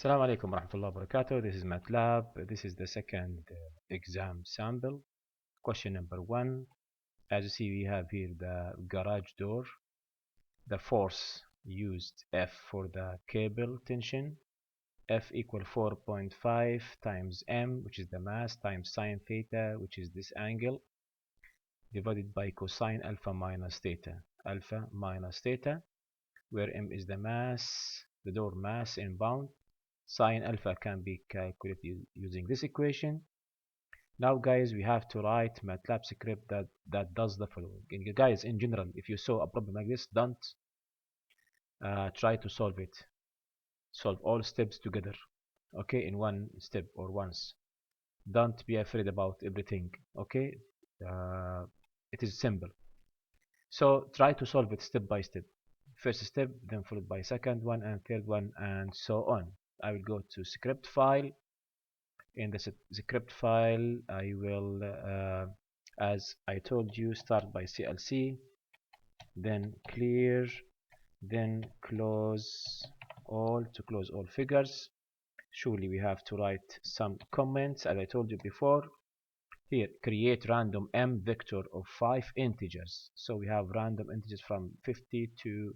Assalamu alaikum warahmatullahi wabarakatuh. This is MATLAB. This is the second exam sample. Question number 1. As you see, we have here the garage door. The force used F for the cable tension. F equal 4.5 times M, which is the mass, times sine theta, which is this angle, divided by cosine alpha minus theta. Alpha minus theta, where M is the mass, the door mass in pound. Sine alpha can be calculated using this equation. Now guys, we have to write MATLAB script that does the following. And guys, in general, if you saw a problem like this, don't try to solve it. Solve all steps together, okay, in one step or once. Don't be afraid about everything, okay. uh, it is simple, so try to solve it step by step. First step, then followed by second one and third one, and so on. I will go to script file. In the script file, I will, as I told you, start by CLC, then clear, then close all, to close all figures. Surely we have to write some comments, as I told you before. Here, create random m vector of 5 integers. So we have random integers from 50 to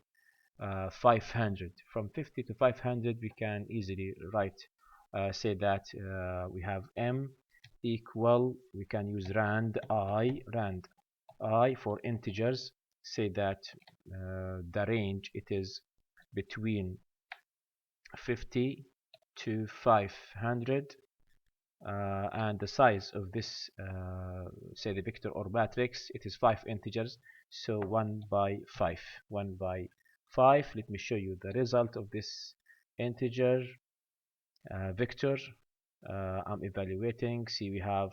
500. From 50 to 500, we can easily write, say that we have m equal, we can use rand I for integers. Say that the range, it is between 50 to 500, and the size of this, say the vector or matrix, it is 5 integers, so 1 by 5. 1 by 5. Let me show you the result of this integer vector. I'm evaluating. See, we have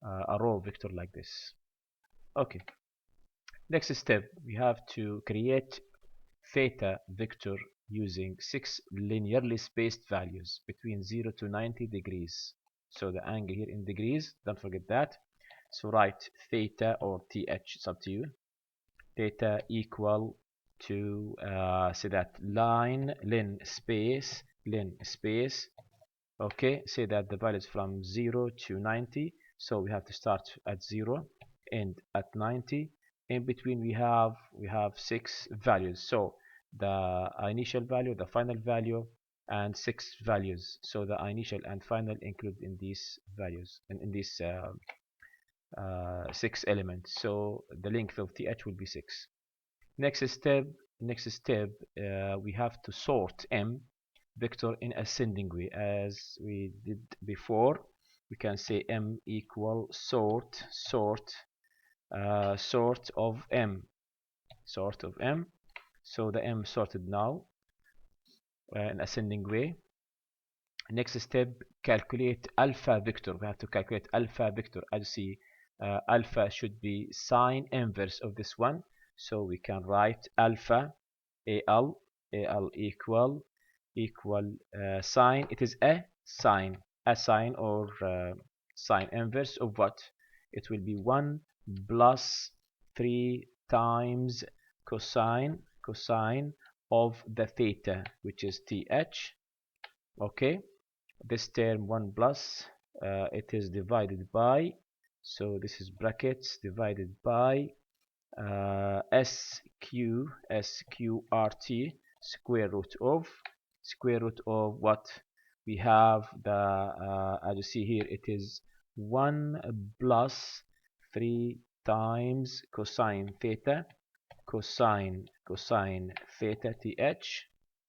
a row vector like this. Okay, next step, we have to create theta vector using 6 linearly spaced values between 0 to 90 degrees. So the angle here in degrees, don't forget that. So write theta or th, it's up to you. Theta equal to, say that len space, okay. Say that the value is from 0 to 90, so we have to start at 0, end at 90. In between we have 6 values, so the initial value, the final value, and 6 values. So the initial and final include in these values and in these 6 elements. So the length of th will be 6. Next step, we have to sort m vector in ascending way, as we did before. We can say m equal sort of m, so the m sorted now in ascending way. Next step, calculate alpha vector. We have to calculate alpha vector. As you see, alpha should be sine inverse of this one, so we can write alpha al equal sine. It is a sine or sine inverse of what? It will be 1 plus 3 times cosine of the theta, which is th. Okay, this term 1 plus, it is divided by, so this is brackets divided by sqrt, square root of what we have. The as you see here, it is 1 plus 3 times cosine theta theta th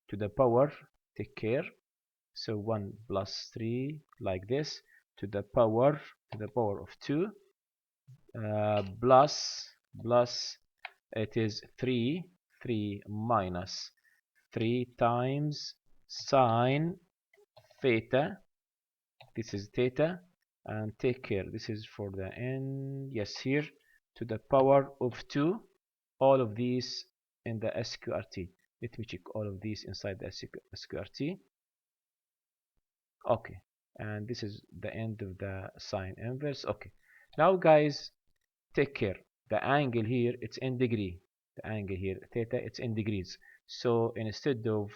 to the power, take care. So 1 plus 3 like this to the power of 2, plus it is 3 minus 3 times sine theta. This is theta, and take care, this is for the end, yes, here, to the power of 2. All of these in the sqrt. Let me check all of these inside the sqrt. Okay, and this is the end of the sine inverse. Okay, now guys, take care, the angle here, it's in degree. The angle here, theta, it's in degrees. So instead of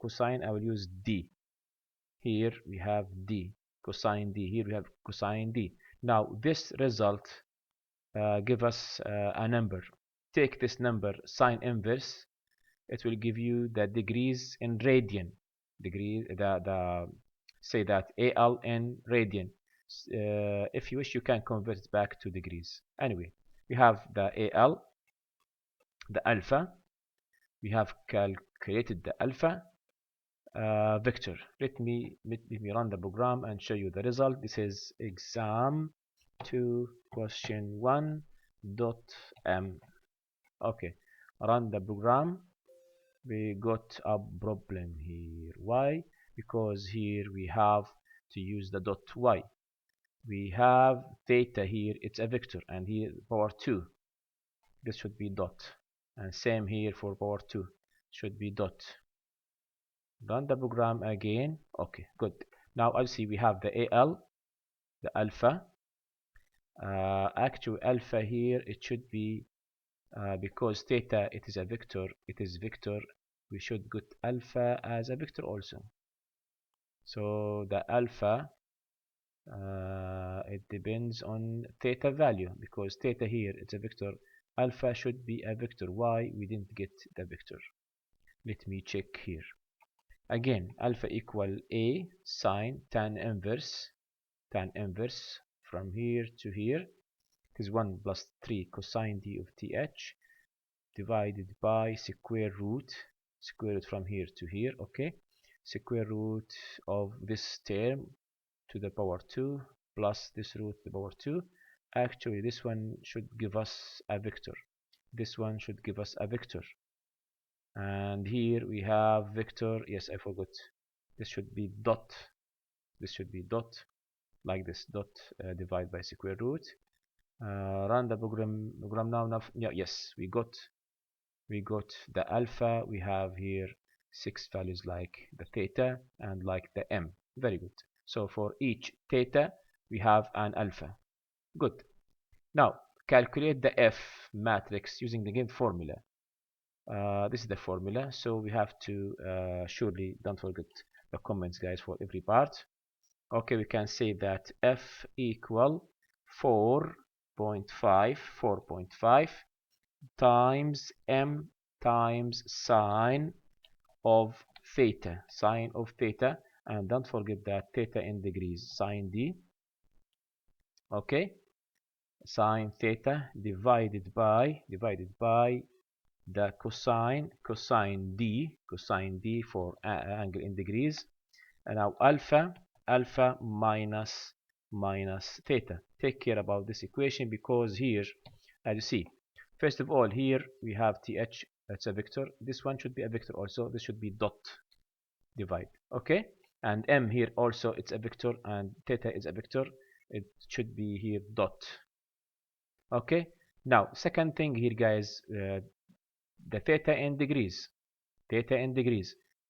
cosine, I will use d. Here we have d, cosine d. Here we have cosine d. Now this result give us a number. Take this number, sine inverse. It will give you the degrees in radian. Degree the say that al in radian. If you wish, you can convert it back to degrees. Anyway, we have the al, the alpha. We have calculated the alpha vector. Let me run the program and show you the result. This is exam 2 question 1 dot m. Okay, run the program. We got a problem here. Why? Because here we have to use the dot y. We have theta here, it's a vector, and here power 2. This should be dot. And same here for power 2. Should be dot. Run the program again. Okay, good. Now I see we have the al, the alpha. Actual alpha here, it should be because theta it is a vector, it is vector. We should get alpha as a vector also. So the alpha it depends on theta value, because theta here it's a vector. Alpha should be a vector. Why we didn't get the vector? Let me check here. Again, alpha equal a sine tan inverse from here to here. It is 1 plus 3 cosine d of th divided by square root from here to here. Okay, square root of this term to the power 2 plus this root to the power 2. Actually, this one should give us a vector. This one should give us a vector. And here we have vector. Yes, I forgot. This should be dot. This should be dot, like this. Dot divide by square root. Run the program now. Yeah, yes, we got the alpha. We have here 6 values like the theta and like the m. Very good. So for each theta we have an alpha. Good. Now calculate the f matrix using the given formula. This is the formula, so we have to surely don't forget the comments, guys, for every part. Okay, we can say that f equal 4.5 times m times sine of theta, and don't forget that theta in degrees, sine d. Okay, sine theta divided by the cosine d for angle in degrees, and now alpha minus theta. Take care about this equation, because here, as you see, first of all, here we have th, that's a vector. This one should be a vector also. This should be dot divide. Okay, and m here also it's a vector, and theta is a vector. It should be here dot. Okay, now second thing here, guys, the theta in degrees.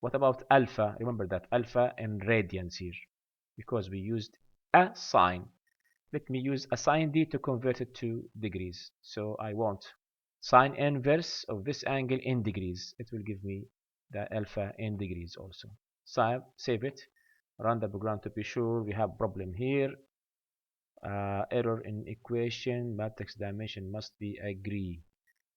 What about alpha? Remember that alpha in radians here, because we used a sine. Let me use a sine d to convert it to degrees. So I want sine inverse of this angle in degrees. It will give me the alpha in degrees also. Save it, run the program to be sure. We have problem here. Error in equation, matrix dimension must be agree.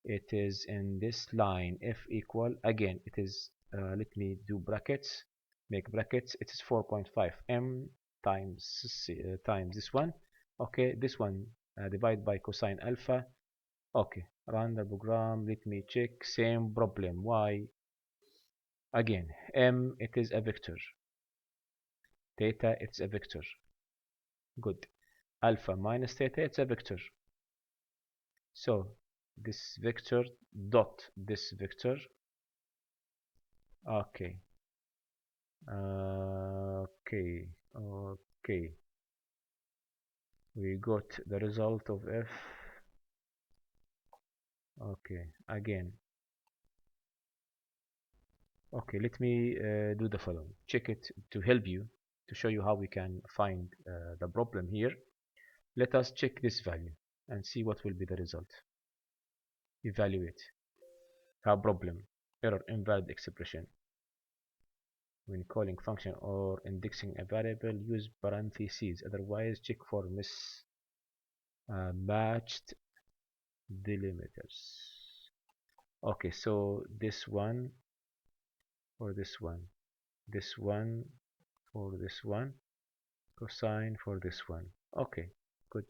It is in this line. F equal, again it is let me do brackets, make brackets. It is 4.5 m times this one. Okay, this one divide by cosine alpha. Okay, run the program. Let me check. Same problem. Why? Again, m it is a vector, theta it's a vector. Good. Alpha minus theta it's a vector. So this vector dot this vector. Okay. Okay. We got the result of f. Okay, again. Okay, let me do the following. Check it to help you, to show you how we can find the problem here. Let us check this value and see what will be the result. Evaluate. Have problem. Error, invalid expression. When calling function or indexing a variable, use parentheses. Otherwise, check for mismatched delimiters. Okay, so this one for this one, this one for this one, cosine for this one. Okay, good.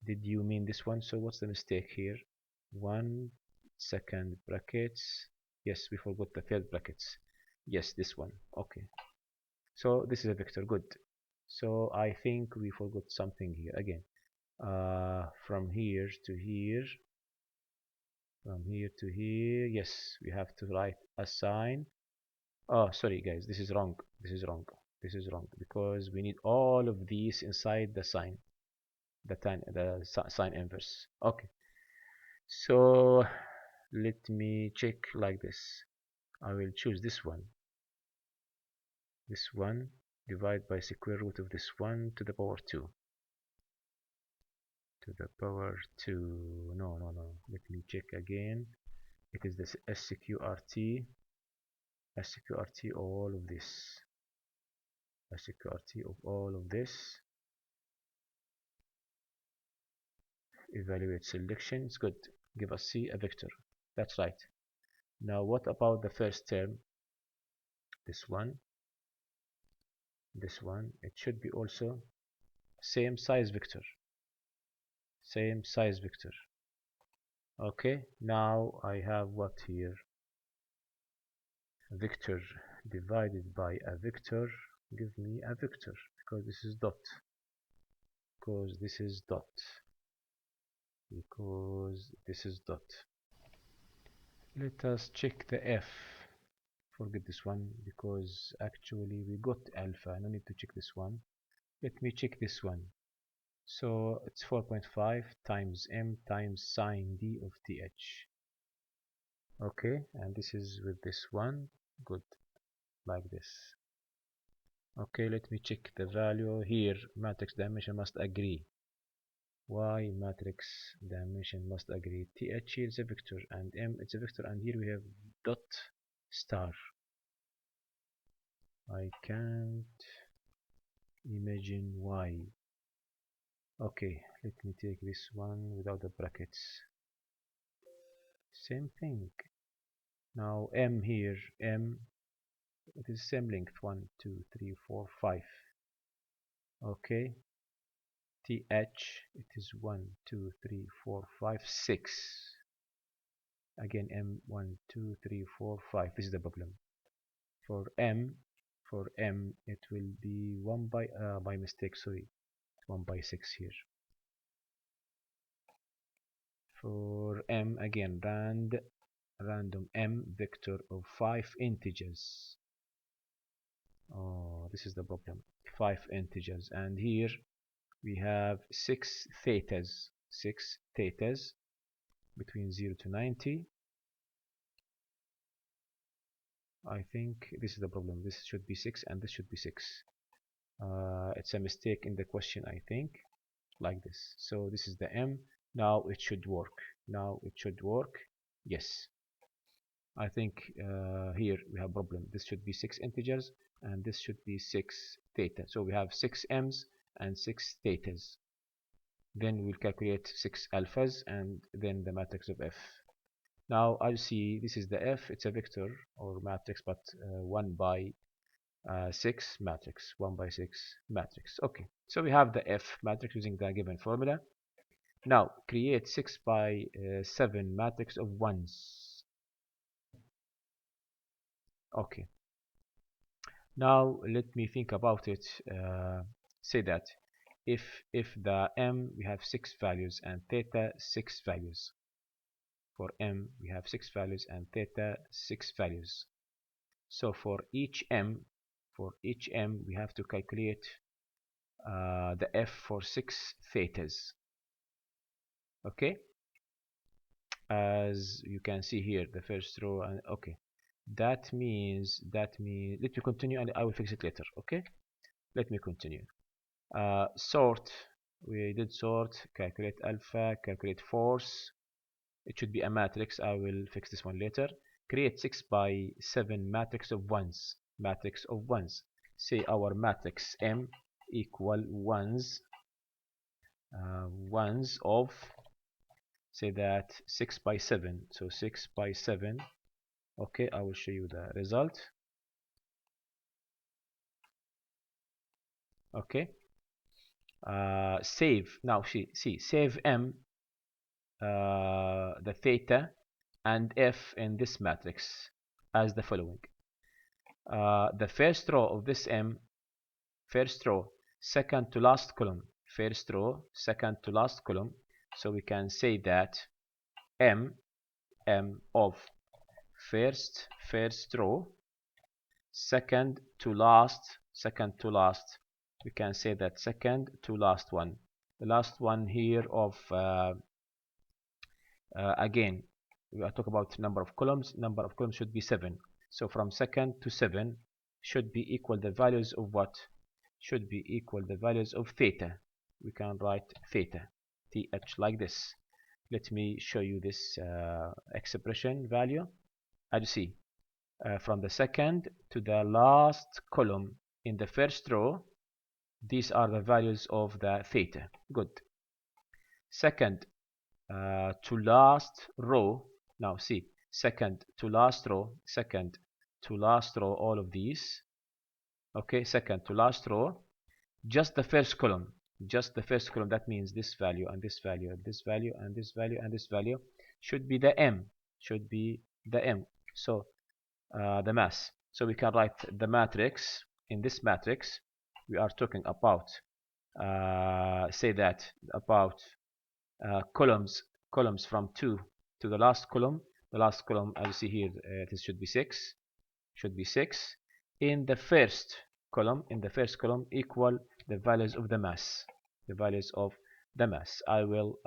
Did you mean this one? So what's the mistake here? 1 second brackets. Yes, we forgot the third brackets. Yes, this one. Okay. So this is a vector. Good. So I think we forgot something here again. From here to here, from here to here. Yes, we have to write a sign. Oh, sorry guys, this is wrong. This is wrong. This is wrong because we need all of these inside the sign, the sign inverse. Okay. So let me check like this. I will choose this one divide by square root of this one to the power 2, to the power 2. No, let me check again. It is this sqrt, all of this, sqrt of all of this. Evaluate selection. It's good. Give us C, a vector. That's right. Now what about the first term? This one, this one. It should be also same size vector, same size vector. Okay, now I have what here? Vector divided by a vector. Give me a vector because this is dot, because this is dot, because this is dot. Let us check the f. Forget this one because actually we got alpha. No need to check this one. Let me check this one. So it's 4.5 times m times sine d of th. Okay, and this is with this one. Good, like this. Okay, let me check the value here. Matrix dimension must agree. Y matrix dimension must agree. Th here is a vector and m it's a vector, and here we have dot star. I can't imagine why. Okay, let me take this one without the brackets. Same thing. Now m here, m, it is same length, 1 2 3 4 5. Okay, th, it is 1 2 3 4 5 6. Again m, 1 2 3 4 5. This is the problem. For m, it will be 1 by mistake, sorry, 1 by 6 here. For m again, random m vector of 5 integers. Oh, this is the problem. 5 integers, and here we have 6 thetas. 6 thetas between 0 to 90. I think this is the problem. This should be 6 and this should be 6. It's a mistake in the question, I think, like this. So this is the m. Now it should work. Now it should work. Yes. I think here we have problem. This should be 6 integers and this should be 6 theta. So we have 6 m's and 6 thetas. Then we'll calculate 6 alphas and then the matrix of f. Now I'll see this is the f. It's a vector or matrix, but 1 by 6 matrix. 1 by 6 matrix. Okay, so we have the f matrix using the given formula. Now create 6 by 7 matrix of ones. Okay. Now let me think about it. Say that if the m we have 6 values and theta 6 values. For m we have 6 values and theta 6 values. So for each m we have to calculate the f for 6 thetas. Okay, as you can see here, the first row, and okay, that means let me continue and I will fix it later. Okay, let me continue. Sort, we did sort, calculate alpha, calculate force. It should be a matrix. I will fix this one later. Create 6 by 7 matrix of ones. matrix of ones. Say our matrix M equal ones of, say that 6 by 7. So 6 by 7. Okay, I will show you the result. Okay, save. Now see save M, the theta and F in this matrix as the following. The first row of this M, first row, second to last column, first row, second to last column. So we can say that M of first row, second to last, we can say that second to last one. The last one here of again, we are talking about number of columns. Number of columns should be 7. So from second to 7 should be equal the values of what? Should be equal the values of theta. We can write theta, th, like this. Let me show you this expression value. As you see, from the second to the last column in the first row, these are the values of the theta. Good. Second to last row. Now see, second to last row, second to last row, all of these. Okay, second to last row, just the first column, that means this value and this value and this value and this value and this value should be the M, so the mass. So we can write the matrix. In this matrix we are talking about say that about columns from 2 to the last column. The last column, as you see here, this should be 6, in the first column, equal the values of the mass, I will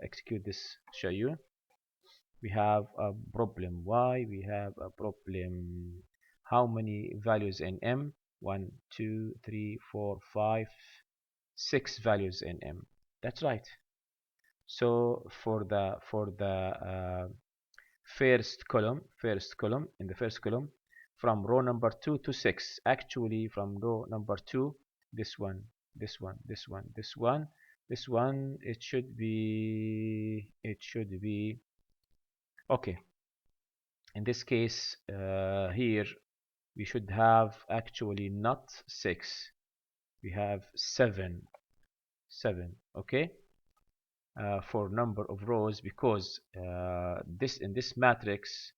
execute this, show you. We have a problem. Why we have a problem? How many values in M? 1 2 3 4 5 6 values in M. That's right. So for the first column, in the first column, from row number 2 to 6, actually from row number 2, this one, it should be okay. In this case, here we should have actually not 6, we have 7. Okay, for number of rows, because this in this matrix,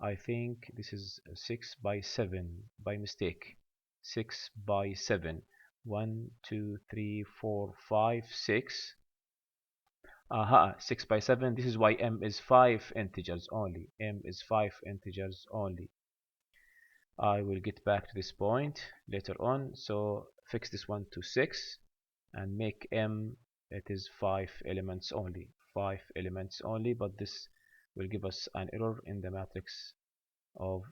I think this is 6 by 7 by mistake. 6 by 7. 1 2 3 4 5 6. 6 by 7. This is why M is 5 integers only. I will get back to this point later on. So fix this one to 6 and make M, it is 5 elements only. But this will give us an error in the matrix of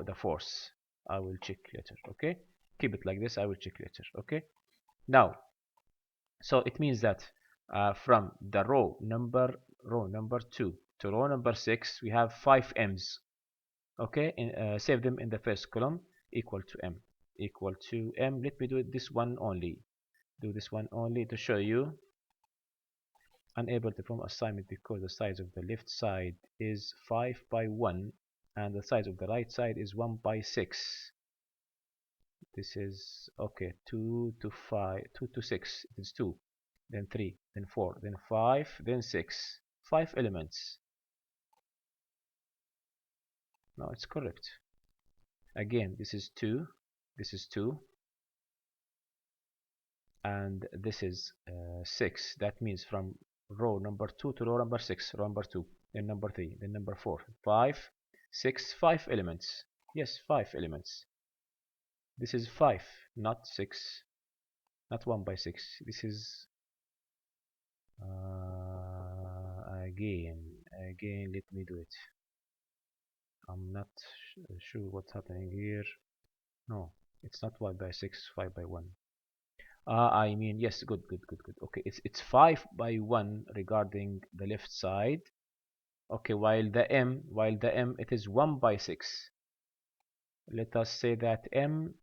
the force. I will check later. Okay, keep it like this, I will check later. Okay, now, so it means that from the row number 2 to row number 6, we have 5 M's. Okay, save them in the first column, equal to M. Let me do this one only, to show you. Unable to perform assignment because the size of the left side is 5 by 1 and the size of the right side is 1 by 6. This is okay. 2 to 6, it is 2, then 3, then 4, then 5, then 6. 5 elements. No, it's correct. Again, this is 2, and this is 6. That means from row number 2 to row number 6, row number 2, then number 3, then number 4, 5, 6, 5 elements. Yes, 5 elements. This is 5, not 6, not 1 by 6. This is again, let me do it. I'm not sure what's happening here. No, it's not 1 by 6, 5 by 1. I mean, yes, good. Okay, it's 5 by 1 regarding the left side. Okay, while the M it is 1 by 6. let us say that M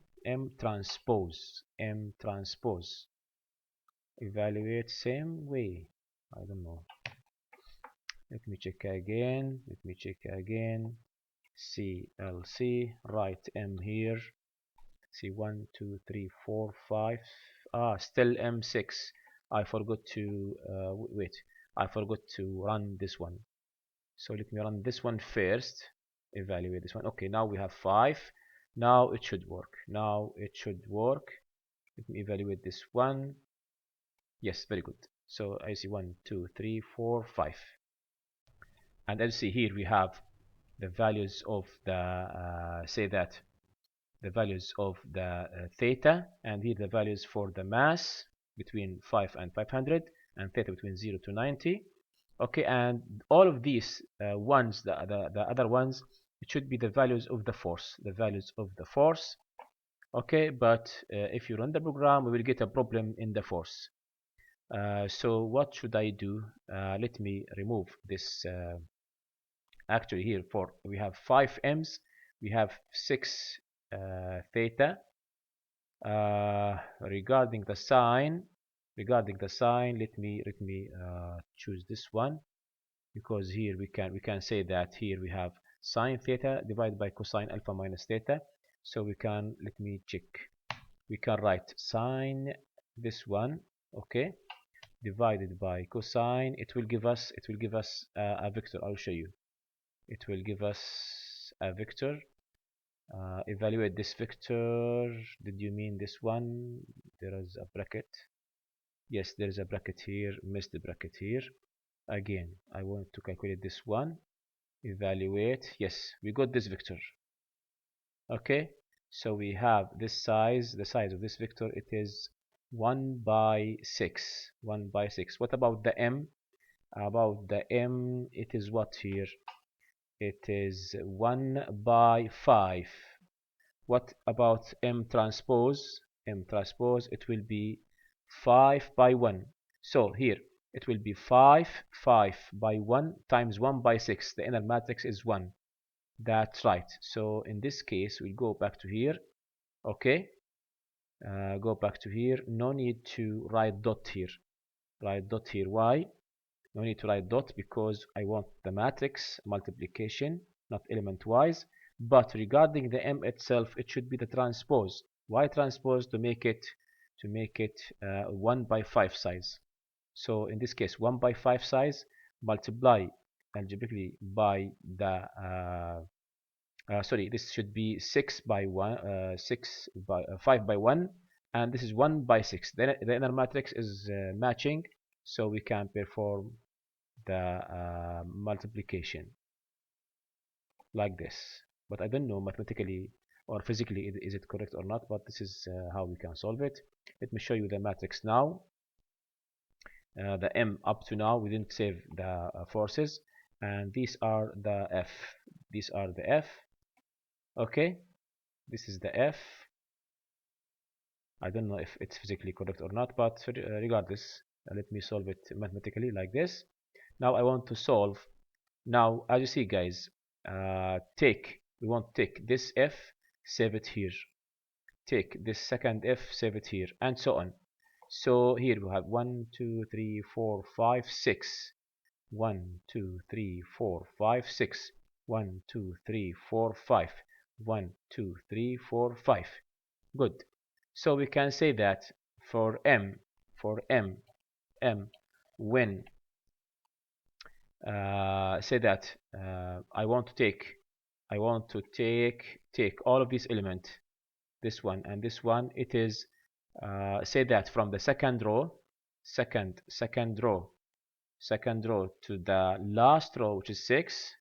transpose, evaluate same way. I don't know. Let me check again. CLC, write M here. See 1, 2, 3, 4, 5. Still M6. I forgot to wait. I forgot to run this one. So let me run this one first. Evaluate this one. Okay, now we have 5. Now it should work. Let me evaluate this one. Yes, very good. So I see 1, 2, 3, 4, 5. And as you see here, we have the values of the say that the values of the theta, and here the values for the mass between 5 and 500, and theta between 0 to 90. Okay, and all of these ones, the other ones, it should be the values of the force, okay, but if you run the program, we will get a problem in the force. So what should I do? Let me remove this. Actually, here we have 5 m's, we have 6 theta. Regarding the sign, let me choose this one, because here we can say that here we have sine theta divided by cosine alpha minus theta. So we can, let me check, we can write sine this one, okay, divided by cosine. It will give us a vector. I'll show you. It will give us a vector. Evaluate this vector. Did you mean this one? There is a bracket. Yes, there is a bracket here. Missed the bracket here. Again, I want to calculate this one. Evaluate. Yes, we got this vector. Okay, so we have this size. The size of this vector, it is 1 by 6. 1 by 6. What about the m? About the m, it is what here? It is 1 by 5. What about M transpose? M transpose, it will be 5 by 1. So here, it will be 5 by 1 times 1 by 6. The inner matrix is 1. That's right. So in this case, we'll go back to here. Okay. Go back to here. No need to write dot here. Why? No need to write dot, because I want the matrix multiplication, not element wise. But regarding the M itself, it should be the transpose. Why transpose? To make it 1 by 5 size. So in this case, 1 by 5 size, multiply algebraically by the sorry, this should be 6 by 1, 5 by 1, and this is 1 by 6. Then the inner matrix is matching, so we can perform the multiplication like this. But I don't know mathematically or physically is it correct or not, but this is how we can solve it. Let me show you the matrix now. The M up to now, we didn't save the forces, and these are the F. Okay, this is the F. I don't know if it's physically correct or not, but regardless, let me solve it mathematically like this. Now I want to solve. Now, as you see, guys, we want to take this F, save it here. Take this second F, save it here, and so on. So here we have 1, 2, 3, 4, 5, 6. 1, 2, 3, 4, 5, 6. 1, 2, 3, 4, 5. 1, 2, 3, 4, 5. Good. So we can say that for M, when say that I want to take all of these elements, this one and this one. It is say that from the second row, second row to the last row, which is 6.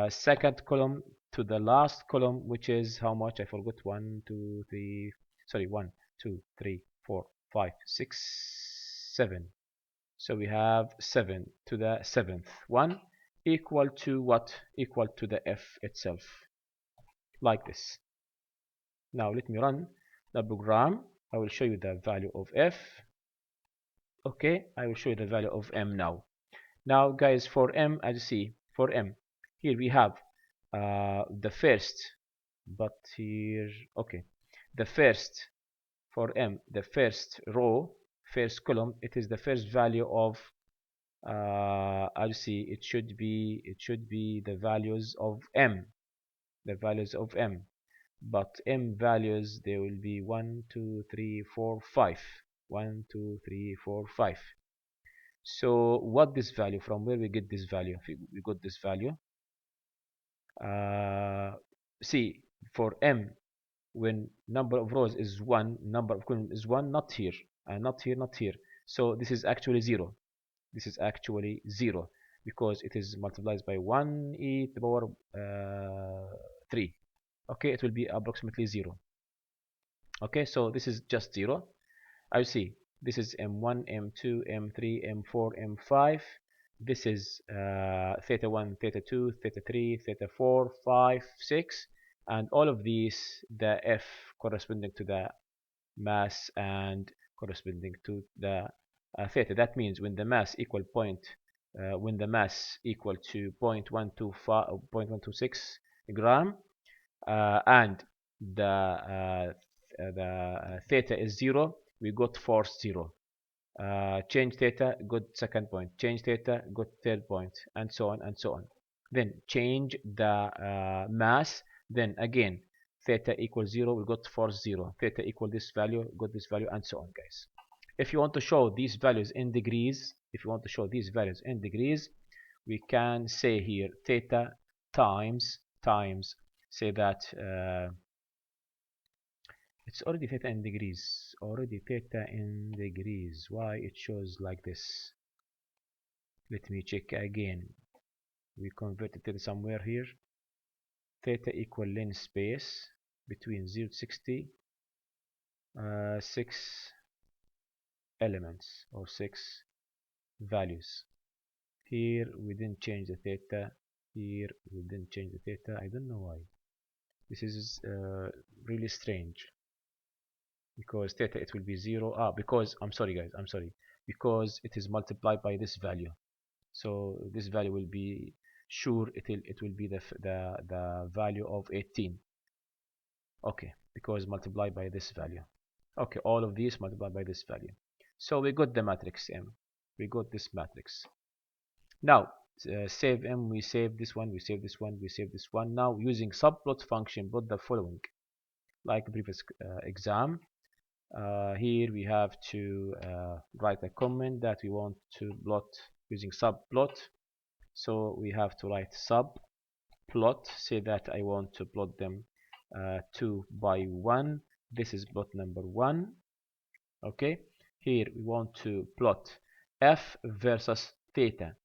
Second column to the last column, which is how much? I forgot. 1, 2, 3. Sorry, 1, 2, 3, 4, 5, 6, 7. So we have 7 to the 7th one, equal to what? Equal to the F itself, like this. Now let me run the program. I will show you the value of F. Okay, I will show you the value of M now. Now guys, for M, as you see, for M, here we have the but here, okay, the first for m, the first row, first column, it is the first value of I'll see, it should be the values of m, the values of m, but m values, they will be 1 2 3 4 5, 1 2 3 4 5. So what this value, from where we get this value? We got this value, uh, see, for m, when number of rows is 1, number of columns is 1, not here, and not here, not here, so this is actually 0. This is actually 0 because it is multiplied by 1 e to the power 3. Okay, it will be approximately 0. Okay, so this is just 0. I see, this is m1, m2, m3, m4, m5. This is theta 1, theta 2, theta 3, theta 4, 5, 6, and all of these, the f corresponding to the mass and corresponding to the theta. That means when the mass equal when the mass equal to 0.126 gram, and the theta is 0, we got force 0. Change theta, got second point. Change theta, got third point, and so on and so on. Then change the mass, then again theta equals 0, we got force 0. Theta equal this value, got this value, and so on, guys. If you want to show these values in degrees, we can say here theta times, say that it's already theta in degrees, why it shows like this? Let me check again. We converted it somewhere here. Theta equal length space between 0 to 60, 6 elements or 6 values. Here we didn't change the theta, here we didn't change the theta. I don't know why. This is really strange, because theta, it will be 0. Because, I'm sorry guys, I'm sorry, because it is multiplied by this value, so this value will be sure, it will be the value of 18. Okay, because multiplied by this value. Okay, all of these multiplied by this value. So we got the matrix M, we got this matrix. Now save M, we save this one, we save this one, we save this one. Now using subplot function, put the following, like previous exam. Here we have to write a comment that we want to plot using subplot. So we have to write subplot, say that I want to plot them 2 by 1. This is plot number 1. Okay, here we want to plot f versus theta,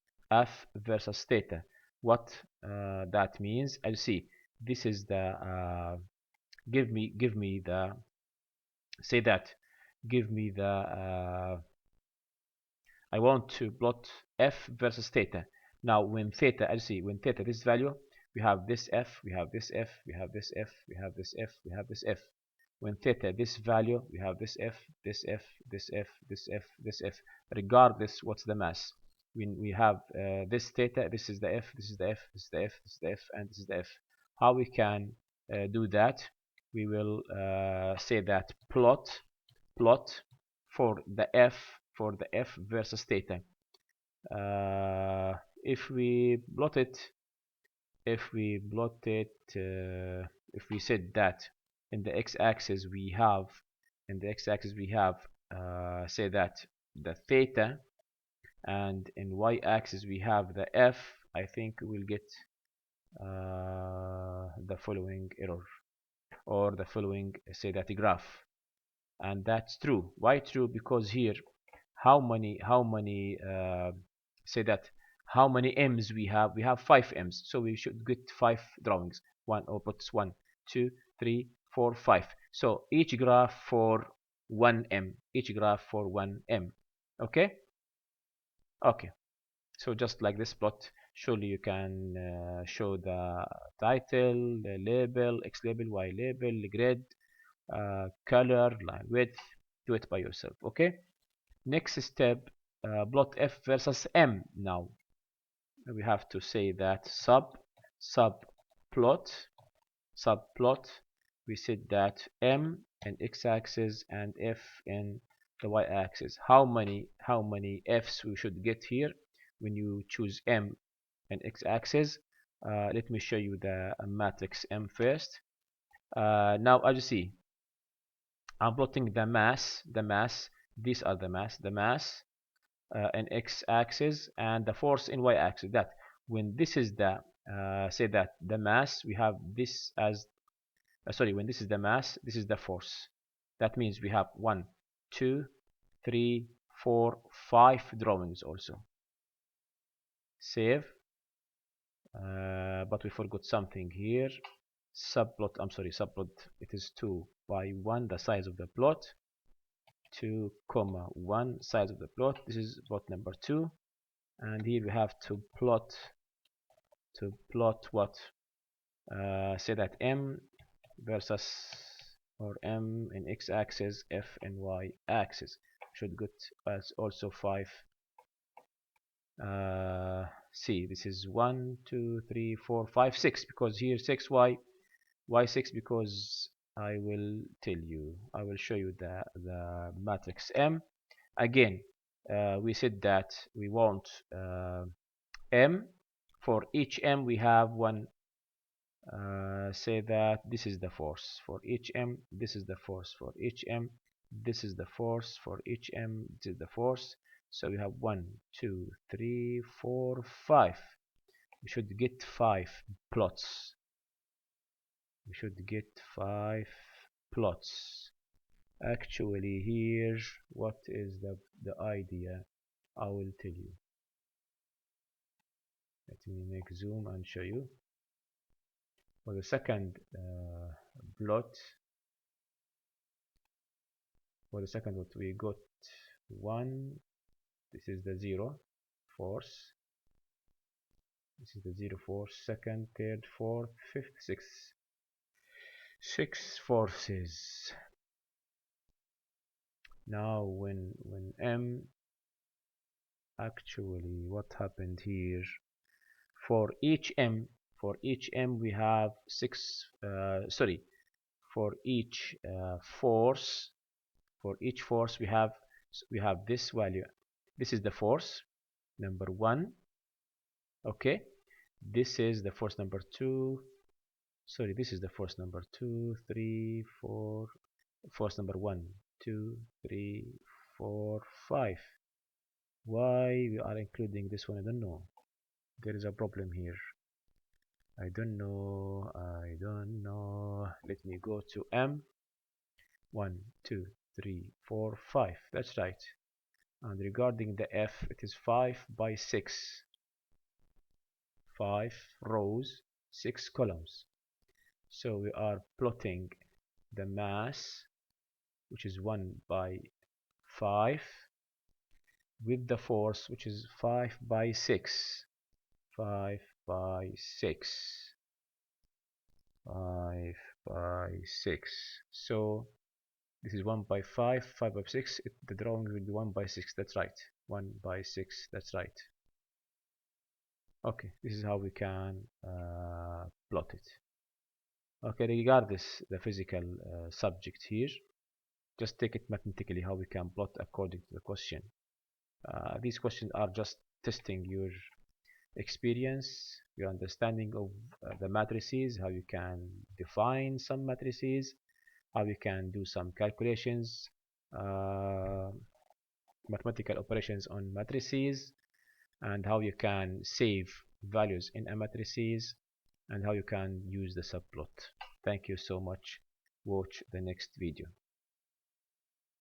what that means. I'll see, this is the give me the, say that, give me the I want to plot f versus theta. Now when theta, I'll see, when theta this value, we have this f, we have this f, we have this f, we have this f, we have this f. When theta this value, we have this f, this f, this f, this f, this f, regardless what's the mass. When we have this theta, this is the f, this is the f, this is the f, this is the f, and this is the f. How we can do that? We will say that plot for the f versus theta. If we plot it, if we said that in the x-axis we have, say that the theta, and in y-axis we have the f, I think we'll get the following error, or the following, say that, graph. And that's true. Why true? Because here, how many say that, how many m's we have? We have 5 m's, so we should get 5 drawings. One outputs 1 2 3 4 5. So each graph for 1m, okay. So just like this plot, surely you can show the title, the label, x label, y label, grid, color, line width. Do it by yourself. Okay, next step, plot f versus m. Now we have to say that subplot subplot, we said that M in x-axis and F in the y-axis. How many F's we should get here when you choose M and x-axis? Let me show you the matrix M first. Now as you see, I'm plotting the mass. These are the mass in x-axis and the force in y-axis. That when this is the say that the mass, we have this as sorry, when this is the mass, this is the force. That means we have 1, 2, 3, 4, 5 drawings also. Save. But we forgot something here. Subplot, I'm sorry, subplot, it is 2 by 1, the size of the plot. 2 comma 1 size of the plot. This is plot number 2, and here we have to plot what, say that M versus, or M in x-axis, F and y-axis. Should get as also 5. See, this is 1, 2, 3, 4, 5, 6, because here 6, why 6? Because I will tell you, I will show you the matrix M. Again, we said that we want M. For each M we have one, say that this is the force. For each M, this is the force. For each M, this is the force. For each M, this is the force. So we have 1, 2, 3, 4, 5. We should get 5 plots. We should get 5 plots. Actually here, what is the idea? I will tell you. Let me make zoom and show you. For the second plot, we got 1. This is the 0 force. This is the 0 force. Second, third, fourth, fifth, sixth. 6 forces. Now when M, actually what happened here, for each M we have 6, sorry, for each force we have this value. This is the force number 1. Okay, this is the force number 2. Sorry, this is the force number 2, 3, 4, force number 1, 2, 3, 4, 5. Why we are including this one? I don't know. There is a problem here. I don't know. Let me go to M. 1, 2, 3, 4, 5. That's right. And regarding the F, it is 5 by 6. 5 rows, 6 columns. So we are plotting the mass, which is 1 by 5, with the force, which is 5 by 6. 5 by 6. 5 by 6. So this is 1 by 5, 5 by 6. The drawing will be 1 by 6. That's right. 1 by 6. That's right. Okay, this is how we can plot it. Okay, regardless the physical subject here, just take it mathematically how we can plot according to the question. These questions are just testing your experience, your understanding of the matrices, how you can define some matrices, how you can do some calculations, mathematical operations on matrices, and how you can save values in a matrices, and how you can use the subplot. Thank you so much. Watch the next video.